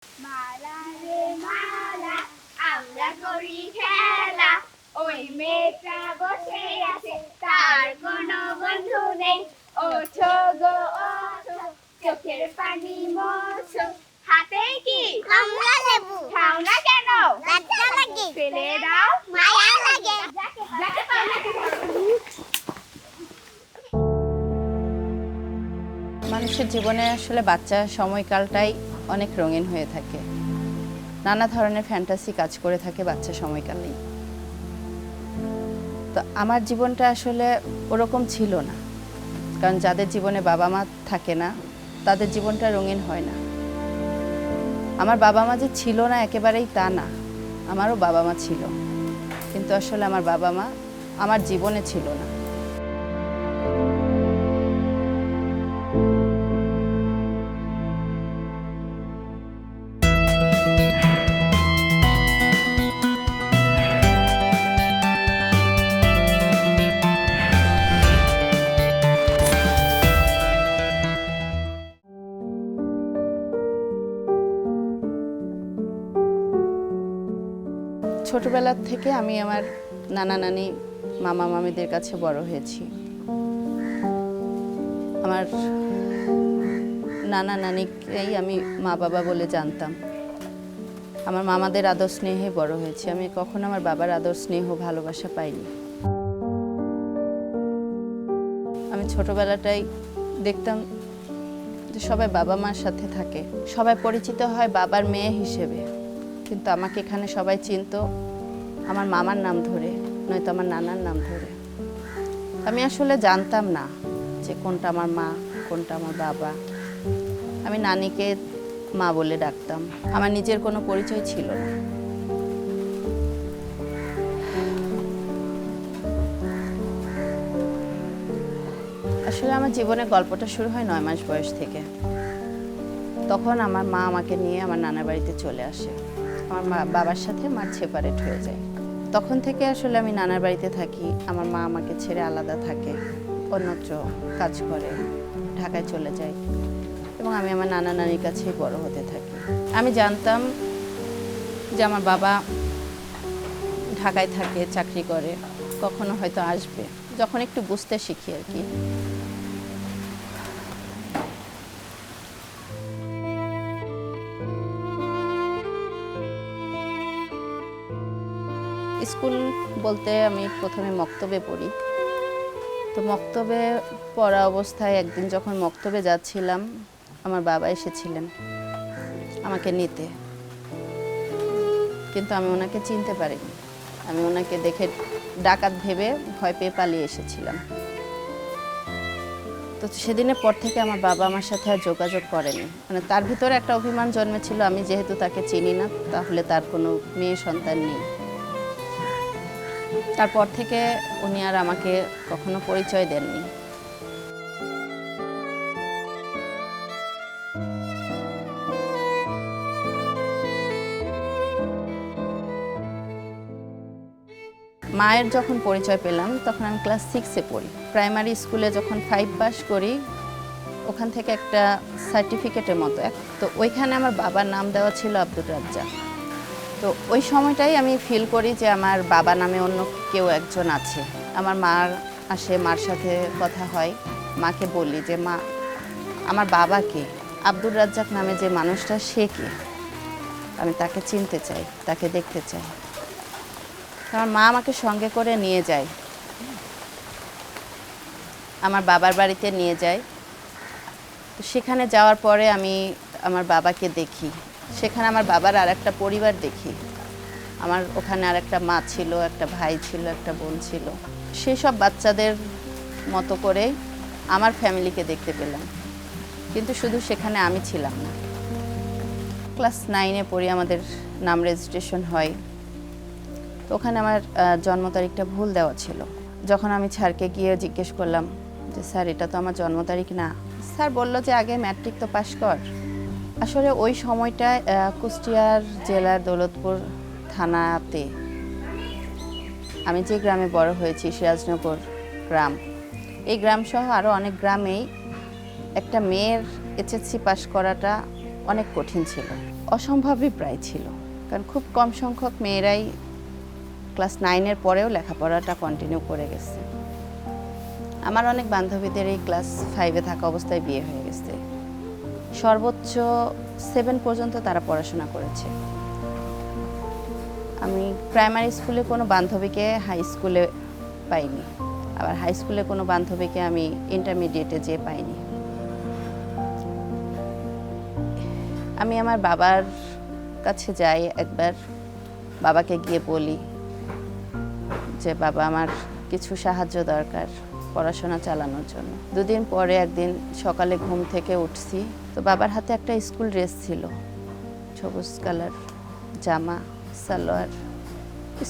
মালা রে মালা আমরা করি খেলা, ওই মেয়েটা বসে আছে তার কোনো বন্ধু নেই। ওঠো গো ওঠো, চোখের পানি মোছো, হাতে কি কমলা লেবু খাও না কেন? লজ্জা লাগে, ফেলে দাও মায়া লাগে। যাকে পাও নাকি ধরো। মানুষের জীবনে আসলে বাচ্চা সময়কালটাই অনেক রঙিন হয়ে থাকে। নানা ধরনের ফ্যান্টাসি কাজ করে থাকে বাচ্চা সময়কালেই। তো আমার জীবনটা আসলে ওরকম ছিল না, কারণ যাদের জীবনে বাবা মা থাকে না তাদের জীবনটা রঙিন হয় না। আমার বাবা মা যে ছিল না একেবারেই তা না, আমারও বাবা মা ছিল, কিন্তু আসলে আমার বাবা মা আমার জীবনে ছিল না। ছোটবেলা থেকে আমি আমার নানা নানি মামা মামিদের কাছে বড় হয়েছি। আমার নানা নানিকেই আমি মা বাবা বলে জানতাম। আমার মামাদের আদর স্নেহে বড় হয়েছি, আমি কখনো আমার বাবার আদর স্নেহ ভালোবাসা পাইনি। আমি ছোটবেলাটাই দেখতাম যে সবাই বাবা মার সাথে থাকে, সবাই পরিচিত হয় বাবার মেয়ে হিসেবে, কিন্তু আমাকে এখানে সবাই চিনতো আমার মামার নাম ধরে, নয়তো আমার নানার নাম ধরে। আমি আসলে জানতাম না যে কোনটা আমার মা কোনটা আমার বাবা। আমি নানিকে মা বলে ডাকতাম, আমার নিজের কোনো পরিচয় ছিল না। আসলে আমার জীবনের গল্পটা শুরু হয় 9 মাস বয়স থেকে। তখন আমার মা আমাকে নিয়ে আমার নানার বাড়িতে চলে আসে। আমার বাবার সাথে মার সেপারেট হয়ে যায়। তখন থেকে আসলে আমি নানার বাড়িতে থাকি। আমার মা আমাকে ছেড়ে আলাদা থাকে, অন্যত্র কাজ করে, ঢাকায় চলে যায়, এবং আমি আমার নানা নানির কাছেই বড় হতে থাকি। আমি জানতাম যে আমার বাবা ঢাকায় থাকে, চাকরি করে, কখনো হয়তো আসবে, যখন একটু বুঝতে শিখি আর কি। স্কুল বলতে আমি প্রথমে মক্তবে পড়ি। তো মক্তবে পড়া অবস্থায় একদিন যখন মক্তবে যাচ্ছিলাম, আমার বাবা এসেছিলেন আমাকে নিতে, কিন্তু আমি ওনাকে চিনতে পারিনি। আমি ওনাকে দেখে ডাকাত ভেবে ভয় পেয়ে পালিয়ে এসেছিলাম। তো সেদিনের পর থেকে আমার বাবা আমার সাথে আর যোগাযোগ করেনি। মানে তার ভিতরে একটা অভিমান জন্মেছিল, আমি যেহেতু তাকে চিনি না তাহলে তার কোনো মেয়ে সন্তান নেই। তারপর থেকে উনি আর আমাকে কখনো পরিচয় দেননি। মায়ের যখন পরিচয় পেলাম তখন আমি ক্লাস 6-এ পড়ি। প্রাইমারি স্কুলে যখন 5 পাস করি, ওখান থেকে একটা সার্টিফিকেটের মতো, তো ওইখানে আমার বাবার নাম দেওয়া ছিল আব্দুর রাজ্জাক। তো ওই সময়টাই আমি ফিল করি যে আমার বাবা নামে অন্য কেউ একজন আছে। আমার মার আসে, মার সাথে কথা হয়, মাকে বলি যে মা, আমার বাবাকে আব্দুর রাজ্জাক নামে যে মানুষটা, সে কে? আমি তাকে চিনতে চাই, তাকে দেখতে চাই। আমার মা আমাকে সঙ্গে করে নিয়ে যায়, আমার বাবার বাড়িতে নিয়ে যায়। তো সেখানে যাওয়ার পরে আমি আমার বাবাকে দেখি, সেখানে আমার বাবার আর একটা পরিবার দেখি। আমার ওখানে আর একটা মা ছিল, একটা ভাই ছিল, একটা বোন ছিল। সেই সব বাচ্চাদের মতো করে আমার ফ্যামিলিকে দেখতে পেলাম, কিন্তু শুধু সেখানে আমি ছিলাম না। ক্লাস 9-এ পড়ি, আমাদের নাম রেজিস্ট্রেশন হয়। তো ওখানে আমার জন্ম তারিখটা ভুল দেওয়া ছিল। যখন আমি স্যারকে গিয়ে জিজ্ঞেস করলাম যে স্যার, এটা তো আমার জন্ম তারিখ না, স্যার বলল যে আগে ম্যাট্রিক তো পাশ কর। আসলে ওই সময়টায় কুষ্টিয়ার জেলার দৌলতপুর থানাতে, আমি যে গ্রামে বড় হয়েছি, সিরাজনগর গ্রাম, এই গ্রাম সহ আরও অনেক গ্রামেই একটা মেয়ের এইচএসসি পাশ করাটা অনেক কঠিন ছিল। অসম্ভবই প্রায় ছিল, কারণ খুব কম সংখ্যক মেয়েরাই ক্লাস 9-এর পরেও লেখাপড়াটা কন্টিনিউ করে গেছে। আমার অনেক বান্ধবীদের এই ক্লাস 5-এ থাকা অবস্থায় বিয়ে হয়ে গেছে, সর্বোচ্চ 7 পর্যন্ত তারা পড়াশোনা করেছে। আমি প্রাইমারি স্কুলে কোনো বান্ধবীকে হাই স্কুলে পাইনি, আবার হাই স্কুলে কোনো বান্ধবীকে আমি ইন্টারমিডিয়েটে যেয়ে পাইনি। আমি আমার বাবার কাছে যাই একবার, বাবাকে গিয়ে বলি যে বাবা আমার কিছু সাহায্য দরকার পড়াশোনা চালানোর জন্য। 2 দিন পরে একদিন সকালে ঘুম থেকে উঠছি, তো বাবার হাতে একটা স্কুল ড্রেস ছিল, সবুজ কালার জামা, সালোয়ার,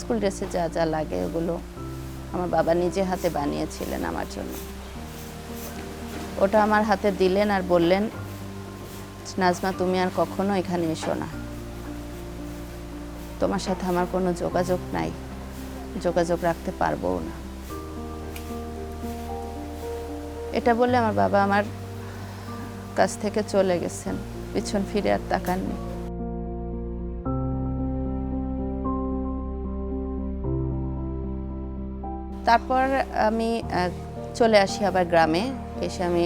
স্কুল ড্রেসে যা যা লাগে ওগুলো আমার বাবা নিজে হাতে বানিয়েছিলেন আমার জন্য। ওটা আমার হাতে দিলেন আর বললেন, নাজমা তুমি আর কখনো এখানে এসো না, তোমার সাথে আমার কোনো যোগাযোগ নাই, যোগাযোগ রাখতে পারবো না। এটা বললে আমার বাবা আমার কাছ থেকে চলে গেছেন, পিছন ফিরে আর তাকাননি। তারপর আমি চলে আসি আবার গ্রামে, এসে আমি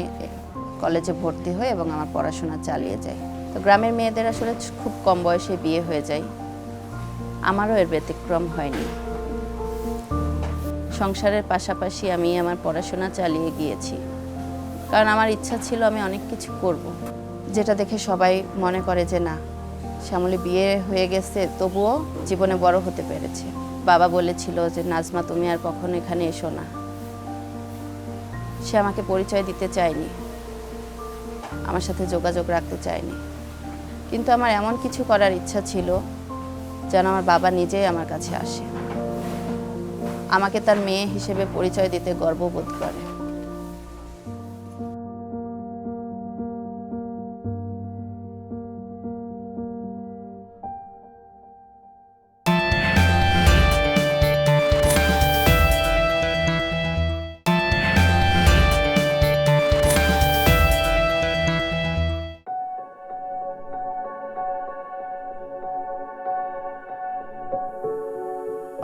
কলেজে ভর্তি হই এবং আমার পড়াশোনা চালিয়ে যাই। তো গ্রামের মেয়েদের আসলে খুব কম বয়সে বিয়ে হয়ে যায়, আমারও এর ব্যতিক্রম হয়নি। সংসারের পাশাপাশি আমি আমার পড়াশোনা চালিয়ে গিয়েছি, কারণ আমার ইচ্ছা ছিল আমি অনেক কিছু করব, যেটা দেখে সবাই মনে করে যে না, শ্যামলী বিয়ে হয়ে গেছে তবুও জীবনে বড় হতে পেরেছে। বাবা বলেছিল যে নাজমা তুমি আর কখনো এখানে এসো না। সে আমাকে পরিচয় দিতে চায়নি, আমার সাথে যোগাযোগ রাখতে চায়নি, কিন্তু আমার এমন কিছু করার ইচ্ছা ছিল যেন আমার বাবা নিজেই আমার কাছে আসে, আমাকে তার মেয়ে হিসেবে পরিচয় দিতে গর্ববোধ করে।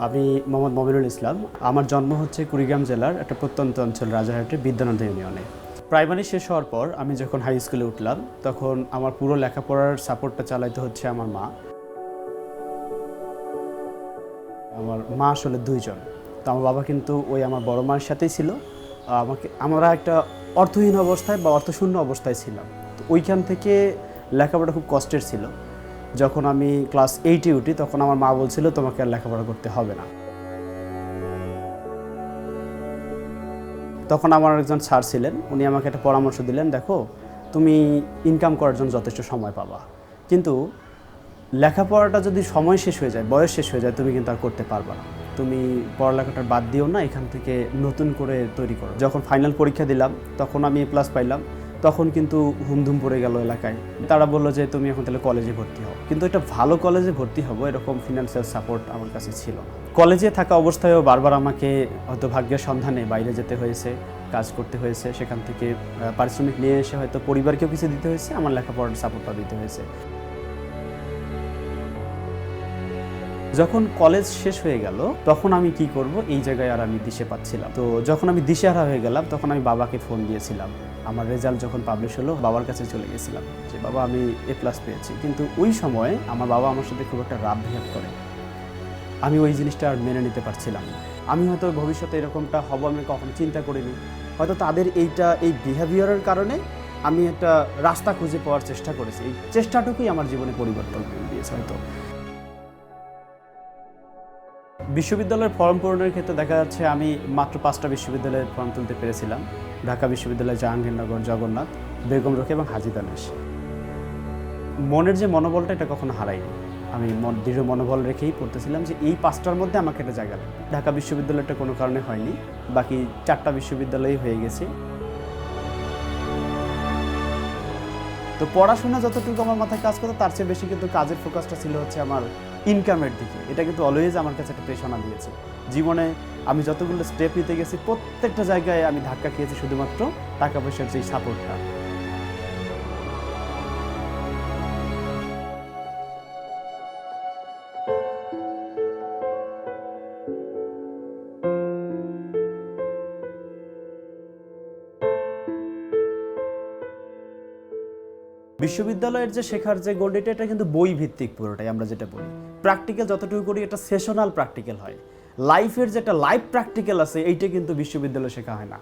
আমি মোহাম্মদ মমিনুল ইসলাম। আমার জন্ম হচ্ছে কুড়িগ্রাম জেলার একটা প্রত্যন্ত অঞ্চল রাজারহাটের বিদ্যানন্দ ইউনিয়নে। প্রাইমারি শেষ হওয়ার পর আমি যখন হাই স্কুলে উঠলাম তখন আমার পুরো লেখাপড়ার সাপোর্টটা চালাইতে হচ্ছে আমার মা। আমার মা আসলে 2 জন, তো আমার বাবা কিন্তু ওই আমার বড় মার সাথেই ছিল। আমরা একটা অর্থহীন অবস্থায় বা অর্থশূন্য অবস্থায় ছিলাম, তো ওইখান থেকে লেখাপড়া খুব কষ্টের ছিল। যখন আমি ক্লাস 8-এ উঠি তখন আমার মা বলছিল তোমাকে আর লেখাপড়া করতে হবে না। তখন আমার একজন স্যার ছিলেন, উনি আমাকে একটা পরামর্শ দিলেন, দেখো তুমি ইনকাম করার জন্য যথেষ্ট সময় পাবা, কিন্তু লেখাপড়াটা যদি সময় শেষ হয়ে যায়, বয়স শেষ হয়ে যায়, তুমি কিন্তু আর করতে পারবা না। তুমি পড়ালেখাটা বাদ দিও না, এখান থেকে নতুন করে তৈরি করো। যখন ফাইনাল পরীক্ষা দিলাম তখন আমি A+ পাইলাম, তখন কিন্তু হুমধুম পড়ে গেল এলাকায়। তারা বললো যে তুমি এখন তাহলে কলেজে ভর্তি হও, কিন্তু একটা ভালো কলেজে ভর্তি হবো এরকম ফিনান্সিয়াল সাপোর্ট আমার কাছে ছিল না। কলেজে থাকা অবস্থায়ও বারবার আমাকে হয়তো ভাগ্যের সন্ধানে বাইরে যেতে হয়েছে, কাজ করতে হয়েছে, সেখান থেকে পারিশ্রমিক নিয়ে এসে হয়তো পরিবারকেও কিছু দিতে হয়েছে, আমার লেখাপড়ার সাপোর্টটা দিতে হয়েছে। যখন কলেজ শেষ হয়ে গেল তখন আমি কি করব এই জায়গায় আর আমি দিশে পাচ্ছিলাম। তো যখন আমি দিশেহারা হয়ে গেলাম তখন আমি বাবাকে ফোন দিয়েছিলাম। আমার রেজাল্ট যখন পাবলিশ হলো বাবার কাছে চলে গেছিলাম যে বাবা আমি A+ পেয়েছি, কিন্তু ওই সময় আমার বাবা আমার সাথে খুব একটা রাফ বিহেভ করে। আমি ওই জিনিসটা আর মেনে নিতে পারছিলাম না। আমি হয়তো ভবিষ্যতে এরকমটা হব আমি কখনো চিন্তা করিনি, হয়তো তাদের এই বিহেভিয়ারের কারণে আমি একটা রাস্তা খুঁজে পাওয়ার চেষ্টা করেছি। এই চেষ্টাটুকুই আমার জীবনে পরিবর্তন দিয়েছে। হয়তো বিশ্ববিদ্যালয়ের ফর্ম পূরণের ক্ষেত্রে দেখা যাচ্ছে আমি মাত্র 5টা বিশ্ববিদ্যালয়ের ফর্ম তুলতে পেরেছিলাম। ঢাকা বিশ্ববিদ্যালয়, জাহাঙ্গীরনগর, জগন্নাথ, বেগম রোকেয়া এবং হাজী দানেশ। মনের যে মনোবলটা এটা কখনো হারাইনি, আমি দৃঢ় মনোবল রেখেই পড়তেছিলাম যে এই 5টার মধ্যে আমাকে একটা জায়গা লাগবে। ঢাকা বিশ্ববিদ্যালয়টা কোনো কারণে হয়নি, বাকি 4টা বিশ্ববিদ্যালয়ই হয়ে গেছে। তো পড়াশোনা যতটুকু আমার মাথায় কাজ করতো তার চেয়ে বেশি কিন্তু কাজের ফোকাসটা ছিল হচ্ছে আমার ইনকামের দিকে। এটা কিন্তু অলওয়েজ আমার কাছে একটা প্রেরণা দিয়েছে। জীবনে আমি যতগুলো স্টেপ নিতে গেছি প্রত্যেকটা জায়গায় আমি ধাক্কা খেয়েছি শুধুমাত্র টাকা পয়সার যেই সাপোর্টটা। বিশ্ববিদ্যালয়ের যে শেখার যে গণ্ডিটা এটা কিন্তু বই ভিত্তিক পুরোটাই, আমরা যেটা বলি প্র্যাকটিক্যাল যতটুকু করি এটা সেশনাল প্র্যাকটিক্যাল হয়। লাইফের যেটা লাইফ প্র্যাকটিক্যাল আছে এইটা কিন্তু বিশ্ববিদ্যালয়ে শেখা হয় না।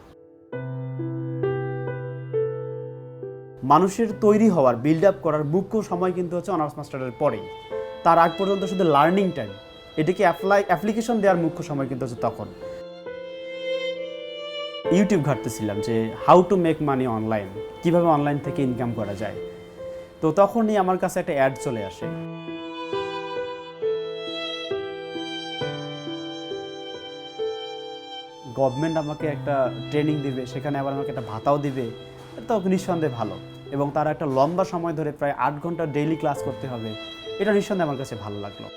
মানুষের তৈরি হওয়ার বিল্ড আপ করার মুখ্য সময় কিন্তু হচ্ছে অনার্স মাস্টারের পরেই, তার আগ পর্যন্ত শুধু লার্নিং টাইম, এটাকে অ্যাপ্লিকেশন দেওয়ার মুখ্য সময় কিন্তু হচ্ছে তখন। ইউটিউব ঘাঁটতেছিলাম যে how to make money online, কীভাবে অনলাইন থেকে ইনকাম করা যায়। তো তখনই আমার কাছে একটা অ্যাড চলে আসে, গভর্নমেন্ট আমাকে একটা ট্রেনিং দিবে, সেখানে আবার আমাকে একটা ভাতাও দিবে, তো নিঃসন্দেহে ভালো, এবং তারা একটা লম্বা সময় ধরে প্রায় 8 ঘন্টা ডেইলি ক্লাস করতে হবে, এটা নিঃসন্দেহে আমার কাছে ভালো লাগলো।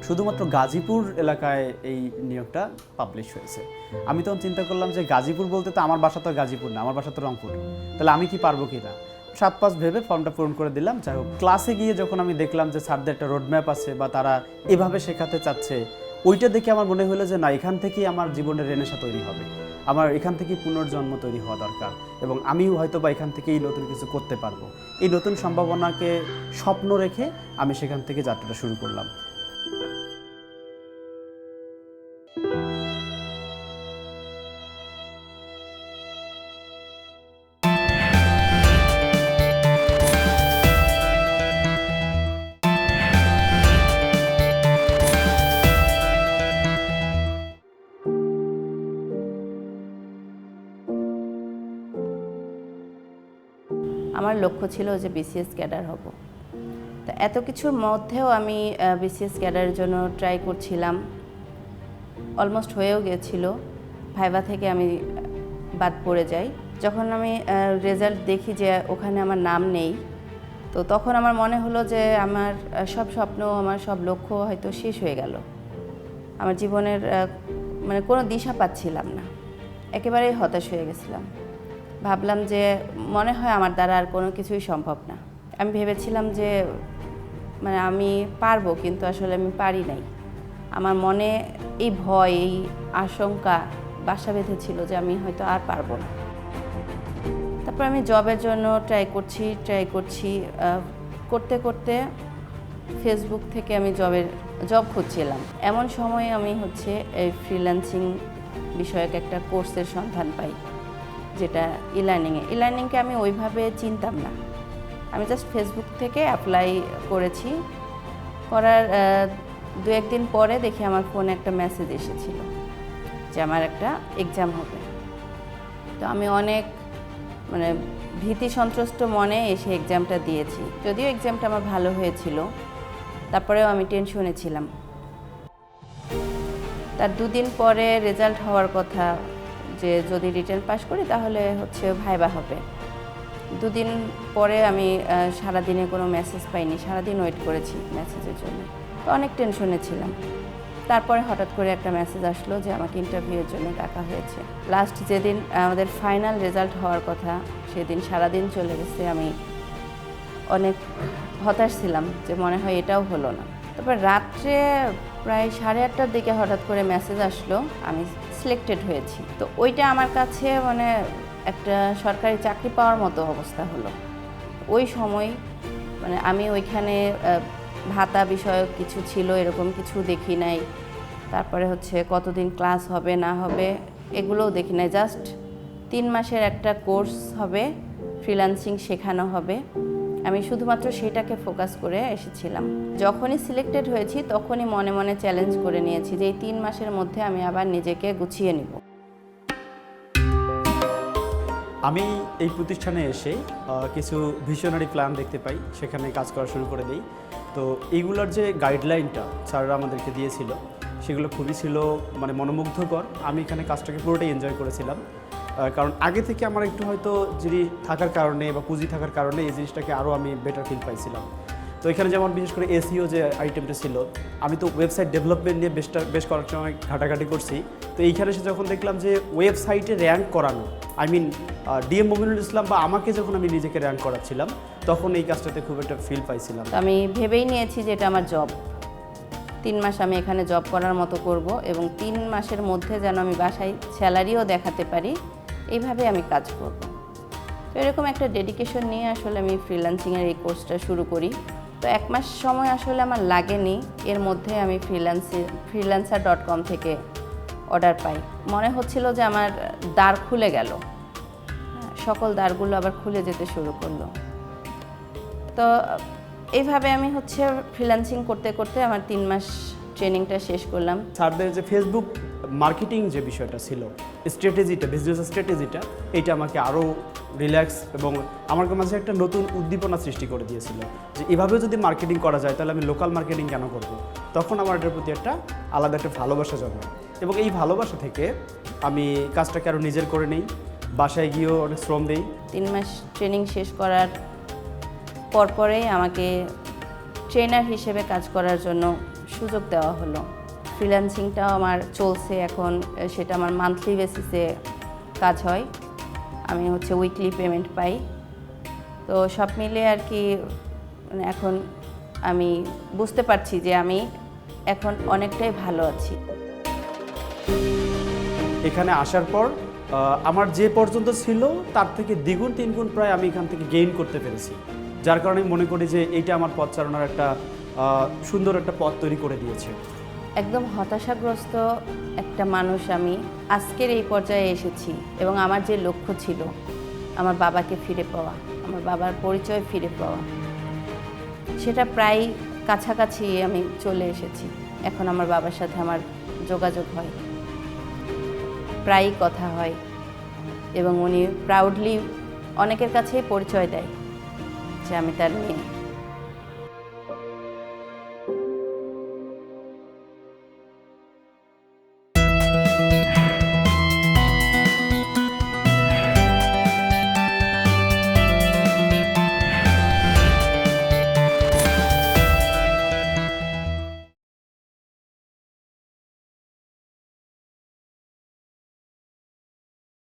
শুধুমাত্র গাজীপুর এলাকায় এই নিয়োগটা পাবলিশ হয়েছে। আমি তখন চিন্তা করলাম যে গাজীপুর বলতে তো আমার বাসা তো গাজীপুর না, আমার বাসা তো রংপুর, তাহলে আমি কি পারবো কি না, 7-5 ভেবে ফর্মটা পূরণ করে দিলাম। যাই হোক, ক্লাসে গিয়ে যখন আমি দেখলাম যে স্যারদের একটা রোডম্যাপ আছে বা তারা এভাবে শেখাতে চাচ্ছে, ওইটা দেখে আমার মনে হলো যে না, এখান থেকেই আমার জীবনের রেনেসা তৈরি হবে, আমার এখান থেকেই পুনর্জন্ম তৈরি হওয়া দরকার, এবং আমিও হয়তো বা এখান থেকেই নতুন কিছু করতে পারবো। এই নতুন সম্ভাবনাকে স্বপ্ন রেখে আমি সেখান থেকে যাত্রাটা শুরু করলাম। আমার লক্ষ্য ছিল যে বিসিএস ক্যাডার হব। তো এত কিছুর মধ্যেও আমি বিসিএস ক্যাডারের জন্য ট্রাই করছিলাম, অলমোস্ট হয়েও গেছিল। ভাইভা থেকে আমি বাদ পড়ে যাই। যখন আমি রেজাল্ট দেখি যে ওখানে আমার নাম নেই, তো তখন আমার মনে হলো যে আমার সব স্বপ্ন, আমার সব লক্ষ্য হয়তো শেষ হয়ে গেল। আমার জীবনের মানে কোনো দিশা পাচ্ছিলাম না, একেবারেই হতাশ হয়ে গেছিলাম। ভাবলাম যে মনে হয় আমার দ্বারা আর কোনো কিছুই সম্ভব না। আমি ভেবেছিলাম যে মানে আমি পারবো, কিন্তু আসলে আমি পারি নাই। আমার মনে এই ভয়, এই আশঙ্কা বাসা বেঁধেছিল যে আমি হয়তো আর পারবো না। তারপর আমি জবের জন্য ট্রাই করছি করতে করতে ফেসবুক থেকে আমি জব খুঁজছিলাম। এমন সময় আমি হচ্ছে এই ফ্রিল্যান্সিং বিষয়ক একটা কোর্সের সন্ধান পাই, যেটা ই-লার্নিংকে আমি ওইভাবে চিনতাম না। আমি জাস্ট ফেসবুক থেকে অ্যাপ্লাই করেছি। করার 2-1 দিন পরে দেখি আমার ফোনে একটা মেসেজ এসেছিল যে আমার একটা এক্সাম হবে। তো আমি অনেক মানে ভীতি সন্ত্রস্ত মনে এসে এক্সামটা দিয়েছি। যদিও এক্সামটা আমার ভালো হয়েছিল, তারপরেও আমি টেনশনে ছিলাম। তার 2 দিন পরে রেজাল্ট হওয়ার কথা, যে যদি রিটেন পাস করি তাহলে হচ্ছে ভাইবা হবে। 2 দিন পরে আমি সারাদিনে কোনো মেসেজ পাইনি, সারাদিন ওয়েট করেছি মেসেজের জন্য। তো অনেক টেনশনে ছিলাম। তারপরে হঠাৎ করে একটা মেসেজ আসলো যে আমাকে ইন্টারভিউয়ের জন্য ডাকা হয়েছে। লাস্ট যেদিন আমাদের ফাইনাল রেজাল্ট হওয়ার কথা, সেদিন সারাদিন চলে গেছে। আমি অনেক হতাশ ছিলাম যে মনে হয় এটাও হলো না। তারপর রাত্রে প্রায় 8:30টার দিকে হঠাৎ করে মেসেজ আসলো আমি সিলেক্টেড হয়েছি। তো ওইটা আমার কাছে মানে একটা সরকারি চাকরি পাওয়ার মতো অবস্থা হলো। ওই সময় মানে আমি ওইখানে ভাতা বিষয়ক কিছু ছিল এরকম কিছু দেখি নাই। তারপরে হচ্ছে কতদিন ক্লাস হবে না হবে এগুলোও দেখি নাই। জাস্ট 3 মাসের একটা কোর্স হবে, ফ্রিল্যান্সিং শেখানো হবে। আমি শুধুমাত্র সেটাকে ফোকাস করে এসেছিলাম। যখনই সিলেক্টেড হয়েছি তখনই মনে মনে চ্যালেঞ্জ করে নিয়েছি যে এই 3 মাসের মধ্যে আমি আবার নিজেকে গুছিয়ে নিব। আমি এই প্রতিষ্ঠানে এসে কিছু ভিশনারি প্ল্যান দেখতে পাই, সেখানে কাজ করা শুরু করে দিই। তো এইগুলোর যে গাইডলাইনটা স্যাররা আমাদেরকে দিয়েছিল সেগুলো খুবই ছিল মানে মনোমুগ্ধকর। আমি এখানে কাজটাকে পুরোটাই এনজয় করেছিলাম, কারণ আগে থেকে আমার একটু হয়তো জিনিস থাকার কারণে বা পুঁজি থাকার কারণে এই জিনিসটাকে আরও আমি বেটার ফিল পাইছিলাম। তো এখানে যেমন বিশেষ করে এসইও যে আইটেমটা ছিল, আমি তো ওয়েবসাইট ডেভেলপমেন্ট নিয়ে বেশ করার সময় ঘাটাঘাটি করছি। তো এইখানে এসে যখন দেখলাম যে ওয়েবসাইটে র্যাঙ্ক করানো, আই মিন ডিএম মমিনুল ইসলাম বা আমাকে যখন আমি নিজেকে র্যাঙ্ক করাচ্ছিলাম, তখন এই কাজটাতে খুব একটা ফিল পাইছিলাম। আমি ভেবেই নিয়েছি যে এটা আমার জব। 3 মাস আমি এখানে জব করার মতো করব এবং 3 মাসের মধ্যে যেন আমি বাসায় স্যালারিও দেখাতে পারি এইভাবে আমি কাজ করব। তো এরকম একটা ডেডিকেশন নিয়ে আসলে আমি ফ্রিল্যান্সিংয়ের এই কোর্সটা শুরু করি। তো 1 মাস সময় আসলে আমার লাগেনি, এর মধ্যে আমি freelancer.com থেকে অর্ডার পাই। মনে হচ্ছিল যে আমার দ্বার খুলে গেল, সকল দ্বারগুলো আবার খুলে যেতে শুরু করলো। তো এইভাবে আমি ফ্রিল্যান্সিং করতে করতে আমার 3 মাস ট্রেনিংটা শেষ করলাম। স্যারদের যে ফেসবুক মার্কেটিং যে বিষয়টা ছিল, স্ট্র্যাটেজিটা, বিজনেস স্ট্র্যাটেজিটা, এটা আমাকে আরও রিল্যাক্স এবং আমার মাঝে একটা নতুন উদ্দীপনা সৃষ্টি করে দিয়েছিল যে এভাবেও যদি মার্কেটিং করা যায় তাহলে আমি লোকাল মার্কেটিং কেন করব। তখন আমার এটার প্রতি একটা আলাদা একটা ভালোবাসা জন্মায় এবং এই ভালোবাসা থেকে আমি কাজটাকে আরও নিজের করে নেই, বাসায় গিয়েও অনেক শ্রম দেই। 3 মাস ট্রেনিং শেষ করার পরপরেই আমাকে ট্রেনার হিসেবে কাজ করার জন্য সুযোগ দেওয়া হলো। ফ্রিল্যান্সিংটাও আমার চলছে এখন, সেটা আমার মান্থলি বেসিসে কাজ হয়, আমি উইকলি পেমেন্ট পাই। তো সব মিলে আর কি মানে এখন আমি বুঝতে পারছি যে আমি এখন অনেকটাই ভালো আছি। এখানে আসার পর আমার যে পর্যন্ত ছিল তার থেকে দ্বিগুণ 3 গুণ প্রায় আমি এখান থেকে গেইন করতে পেরেছি, যার কারণে আমি মনে করি যে এইটা আমার পথ চালানোর একটা সুন্দর একটা পথ তৈরি করে দিয়েছে। একদম হতাশাগ্রস্ত একটা মানুষ আমি আজকের এই পর্যায়ে এসেছি এবং আমার যে লক্ষ্য ছিল আমার বাবাকে ফিরে পাওয়া, আমার বাবার পরিচয় ফিরে পাওয়া, সেটা প্রায় কাছাকাছি আমি চলে এসেছি। এখন আমার বাবার সাথে আমার যোগাযোগ হয়, প্রায়ই কথা হয় এবং উনি প্রাউডলি অনেকের কাছেই পরিচয় দেয় যে আমি তার মেয়ে।